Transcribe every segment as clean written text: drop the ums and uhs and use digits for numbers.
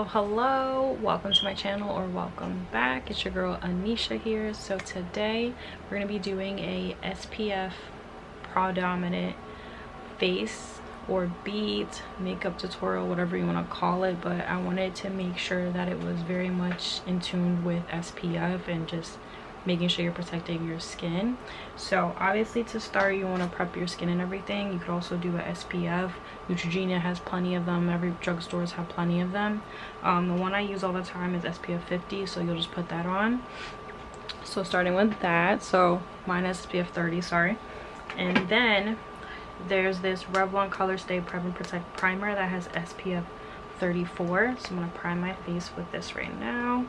Hello, welcome to my channel, or welcome back. It's your girl Anisha here. So today we're going to be doing a SPF predominant face or beads makeup tutorial, whatever you want to call it, but I wanted to make sure that it was very much in tune with SPF and just making sure you're protecting your skin. So obviously, to start, you want to prep your skin and everything. You could also do a SPF. Neutrogena has plenty of them. Every drugstores have plenty of them. The one I use all the time is SPF 50, so you'll just put that on. So starting with that, so mine is SPF 30, sorry. And then there's this Revlon Color Stay Prep and Protect primer that has SPF 34. So I'm going to prime my face with this right now.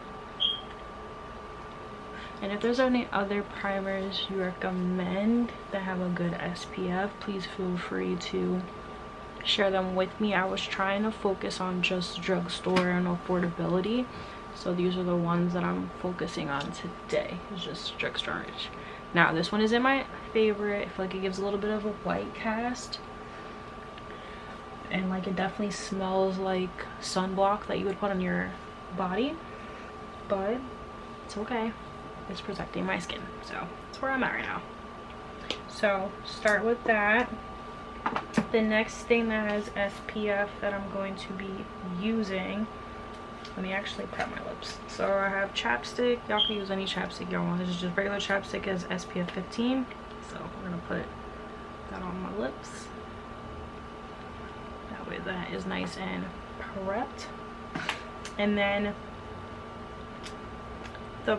And if there's any other primers you recommend that have a good SPF, please feel free to share them with me. I was trying to focus on just drugstore and affordability, so these are the ones that I'm focusing on today. It's just drugstore rich. Now this one isn't my favorite. I feel like it gives a little bit of a white cast, and like it definitely smells like sunblock that you would put on your body, but it's okay. It's protecting my skin, so that's where I'm at right now. So start with that. The next thing that has SPF that I'm going to be using, let me actually prep my lips. So I have chapstick. Y'all can use any chapstick y'all want. This is just regular chapstick, as SPF 15. So we're gonna put that on my lips. That way that is nice and prepped. And then the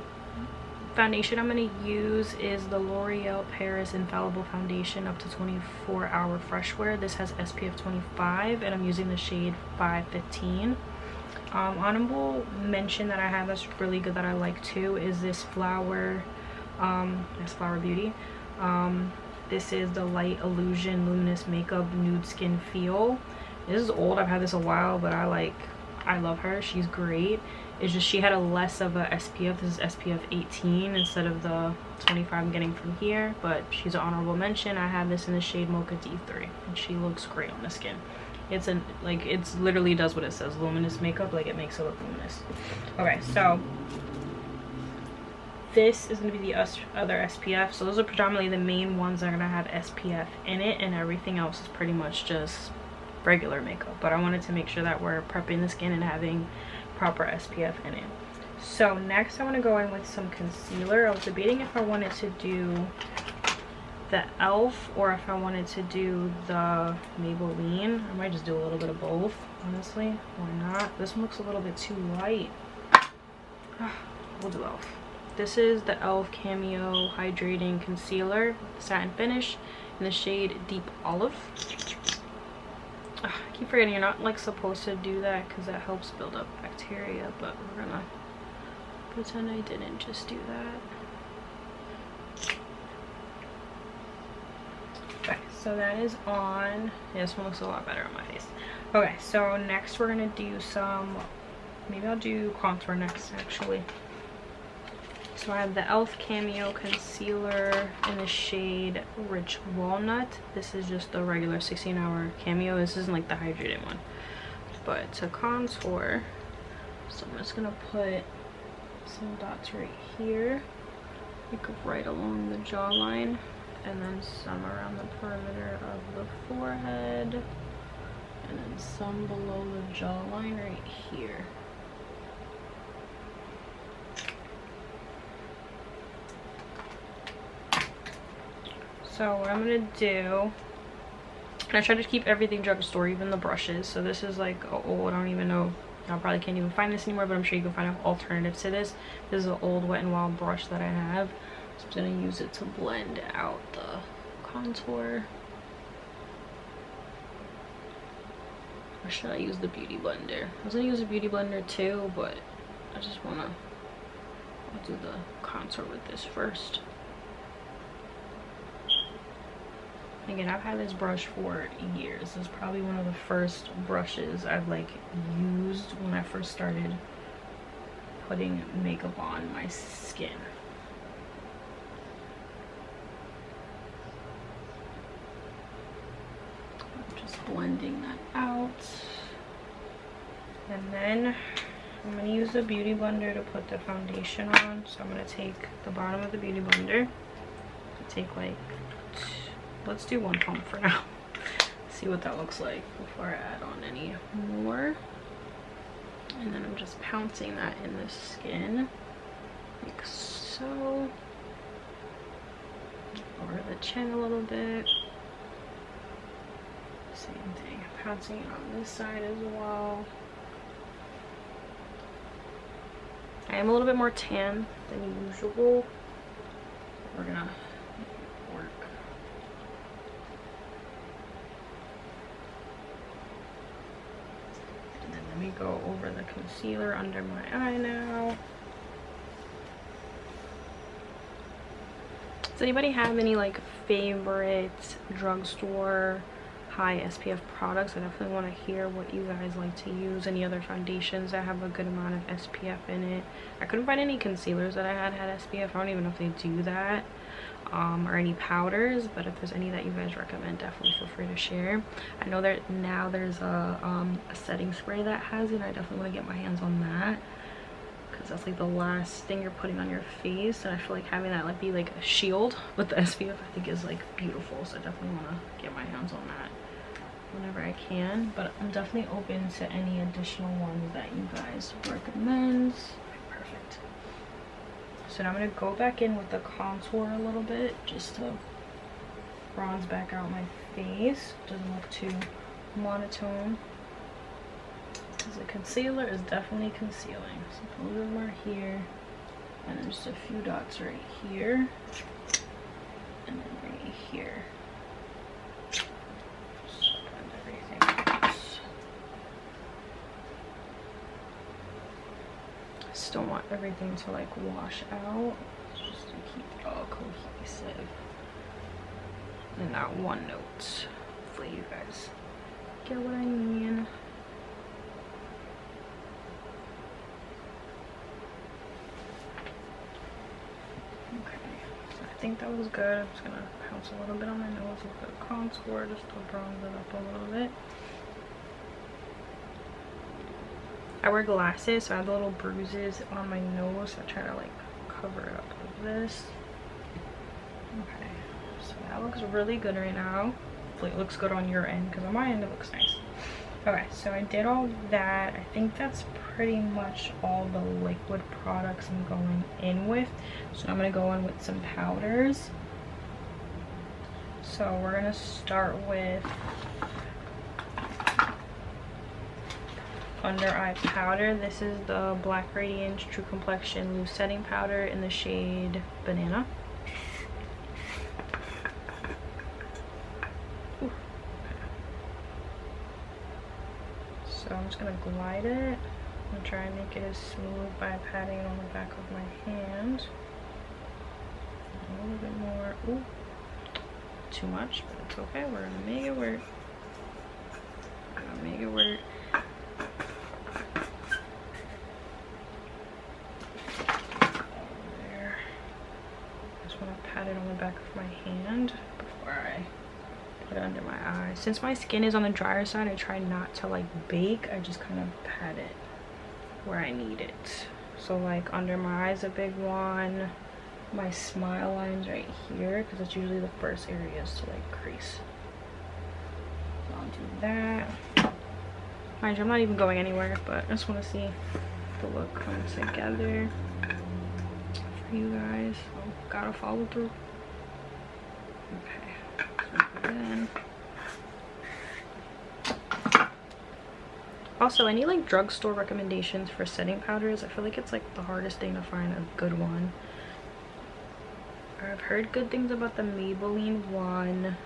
foundation I'm going to use is the L'Oreal Paris Infallible Foundation up to 24-hour fresh wear. This has SPF 25 and I'm using the shade 515. Honorable mention that I have that's really good that I like too is this Flower Beauty. This is the Light Illusion Luminous Makeup Nude Skin Feel. This is old, I've had this a while, but I love her. She's great. It's just she had a less of a SPF. This is SPF 18 instead of the 25 I'm getting from here, but she's an honorable mention. I have this in the shade Mocha D3 and she looks great on the skin. It's it's literally does what it says, luminous makeup, like it makes it look luminous. Okay, so this is going to be the other SPF. So those are predominantly the main ones that are going to have SPF in it, and everything else is pretty much just regular makeup. But I wanted to make sure that we're prepping the skin and having proper SPF in it. So next I want to go in with some concealer. I was debating if I wanted to do the ELF or if I wanted to do the Maybelline. I might just do a little bit of both, honestly. Why not? This one looks a little bit too light. We'll do ELF. This is the ELF Cameo Hydrating Concealer Satin Finish in the shade Deep Olive. I keep forgetting you're not like supposed to do that because that helps build up bacteria, but we're gonna pretend I didn't just do that. Okay, so that is on. Yeah, this one looks a lot better on my face. Okay, so next we're gonna do some, maybe I'll do contour next actually. So I have the ELF Cameo Concealer in the shade Rich Walnut. This is just the regular 16-hour Cameo. This isn't like the hydrated one. But to contour, so I'm just going to put some dots right here. Like right along the jawline. And then some around the perimeter of the forehead. And then some below the jawline right here. So what I'm gonna do, and I try to keep everything drugstore, even the brushes. So this is like old, I don't even know, I probably can't even find this anymore, but I'm sure you can find alternatives to this. This is an old Wet n Wild brush that I have. So I'm gonna use it to blend out the contour. Or should I use the Beauty Blender? I was gonna use a Beauty Blender too, but I just wanna, I'll do the contour with this first. Again, I've had this brush for years. This is probably one of the first brushes I've like used when I first started putting makeup on my skin. I'm just blending that out. And then I'm going to use the beauty blender to put the foundation on. So I'm going to take the bottom of the beauty blender, take like, let's do 1 pump for now. See what that looks like before I add on any more. And then I'm just pouncing that in the skin, like so. Over the chin a little bit. Same thing, pouncing it on this side as well. I am a little bit more tan than usual. We're gonna make it work. And then let me go over the concealer under my eye now. Does anybody have any like favorite drugstore high SPF products? I definitely want to hear what you guys like to use. Any other foundations that have a good amount of SPF in it? I couldn't find any concealers that I had SPF. I don't even know if they do that, or any powders, but if there's any that you guys recommend, definitely feel free to share. I know that now there's a setting spray that has it. I definitely want to get my hands on that, because that's like the last thing you're putting on your face, and I feel like having that like be like a shield with the SPF I think is like beautiful. So I definitely want to get my hands on that whenever I can, but I'm definitely open to any additional ones that you guys recommend. Perfect. So now I'm going to go back in with the contour a little bit just to bronze back out my face. Doesn't look too monotone, because the concealer is definitely concealing. So a little more here, and then just a few dots right here, and then right here. Don't want everything to like wash out, just to keep it all cohesive and not one note. Hopefully you guys get what I mean. Okay, so I think that was good. I'm just gonna pounce a little bit on my nose with the contour just to bronze it up a little bit. I wear glasses, so I have the little bruises on my nose, so I try to like cover it up like this. Okay, so that looks really good right now. Hopefully it looks good on your end, because on my end it looks nice. Okay, so I did all that. I think that's pretty much all the liquid products I'm going in with. So I'm going to go in with some powders. So we're going to start with under eye powder. This is the Black Radiance True Complexion Loose Setting Powder in the shade Banana. Ooh. So I'm just gonna glide it and try and make it as smooth by patting it on the back of my hand. A little bit more. Ooh, too much, but it's okay. We're gonna make it work. We're gonna make it work. Pat it on the back of my hand before I put it under my eye. Since my skin is on the drier side, I try not to like bake. I just kind of pat it where I need it. So like under my eyes a big one, my smile line's right here, because it's usually the first areas to like crease. So I'll do that. Mind you, I'm not even going anywhere, but I just want to see the look come together for you guys. So gotta follow through. Okay, so then also, any like drugstore recommendations for setting powders? I feel like it's like the hardest thing to find a good one. I've heard good things about the Maybelline one.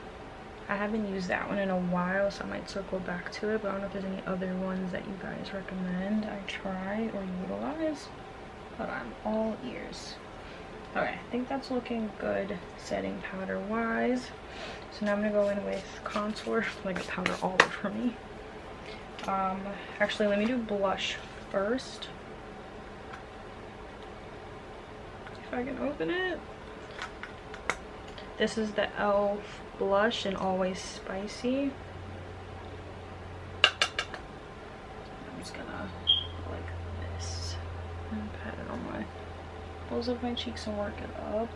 I haven't used that one in a while, so I might circle back to it, but I don't know if there's any other ones that you guys recommend I try or utilize, but I'm all ears. Okay, I think that's looking good setting powder wise. So now I'm gonna go in with contour, like a powder all over me. Actually, let me do blush first. If I can open it. This is the e.l.f. blush in Always Spicy. I'm just gonna go like this. And pat it on my both of my cheeks and work it up.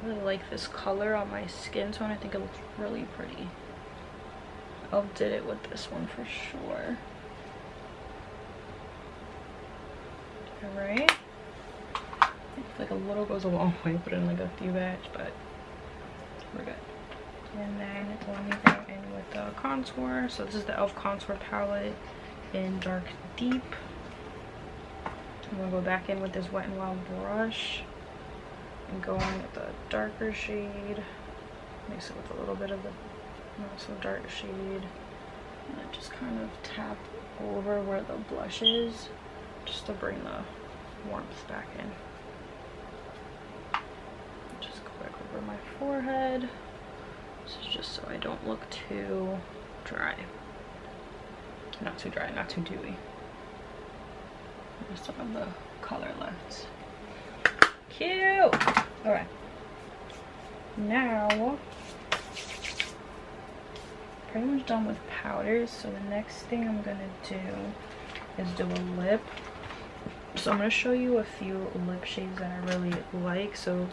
I really like this color on my skin tone. I think it looks really pretty. I'll did it with this one for sure. Alright. Like a little goes a long way, put in like a few batch, but we're good. And then let me go in with the contour. So this is the e.l.f. contour palette in Dark Deep. I'm gonna go back in with this Wet n Wild brush and go in with a darker shade. Mix it with a little bit of the not so dark shade, and then just kind of tap over where the blush is, just to bring the warmth back in. Just go back over my forehead. This is just so I don't look too dry. Not too dry, not too dewy. There's some of the color left. Cute! Alright. Now, pretty much done with powders, so the next thing I'm gonna do is do a lip. So I'm gonna show you a few lip shades that I really like. So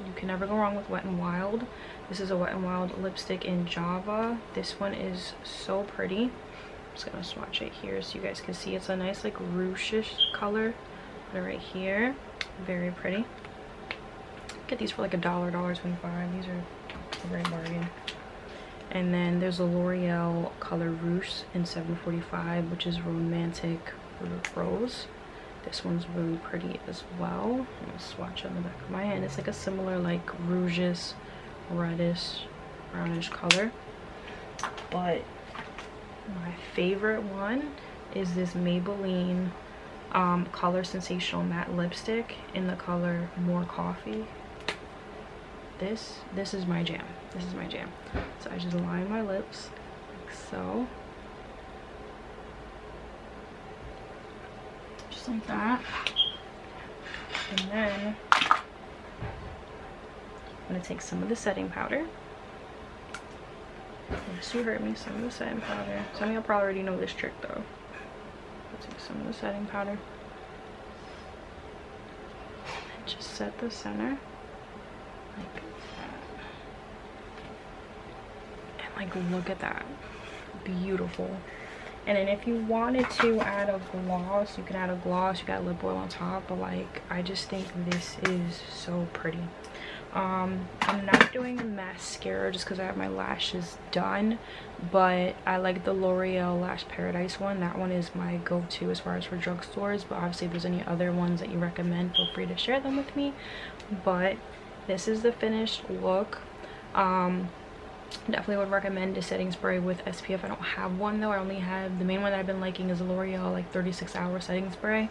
you can never go wrong with Wet n Wild. This is a Wet n Wild lipstick in Java. This one is so pretty. I'm just gonna swatch it here so you guys can see. It's a nice like rouge-ish color. Put it right here. Very pretty. Get these for like $1.25. These are a great bargain. And then there's a L'Oreal Color Rouge in 745, which is Romantic Rose. This one's really pretty as well. I'm gonna swatch it on the back of my hand. It's like a similar like rouge-ish, reddish, brownish color. But my favorite one is this Maybelline Color Sensational Matte Lipstick in the color More Coffee. This is my jam. This is my jam. So I just line my lips like so. Just like that. And then I'm gonna take some of the setting powder. Yes, you heard me, some of the setting powder. Some of y'all probably already know this trick though. I'll take some of the setting powder. And just set the center. Like that. And like look at that. Beautiful. And then if you wanted to add a gloss, you can add a gloss, you got lip oil on top, but like I just think this is so pretty. I'm not doing a mascara just because I have my lashes done, but I like the L'Oreal Lash Paradise one. That one is my go-to as far as for drugstores, but obviously if there's any other ones that you recommend, feel free to share them with me. But this is the finished look. Definitely would recommend a setting spray with SPF. I don't have one though. I only have the main one that I've been liking is the L'Oreal like 36-hour setting spray.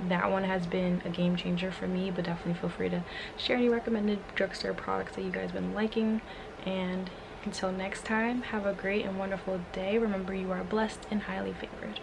That one has been a game changer for me, but definitely feel free to share any recommended drugstore products that you guys have been liking. And until next time, have a great and wonderful day. Remember, you are blessed and highly favored.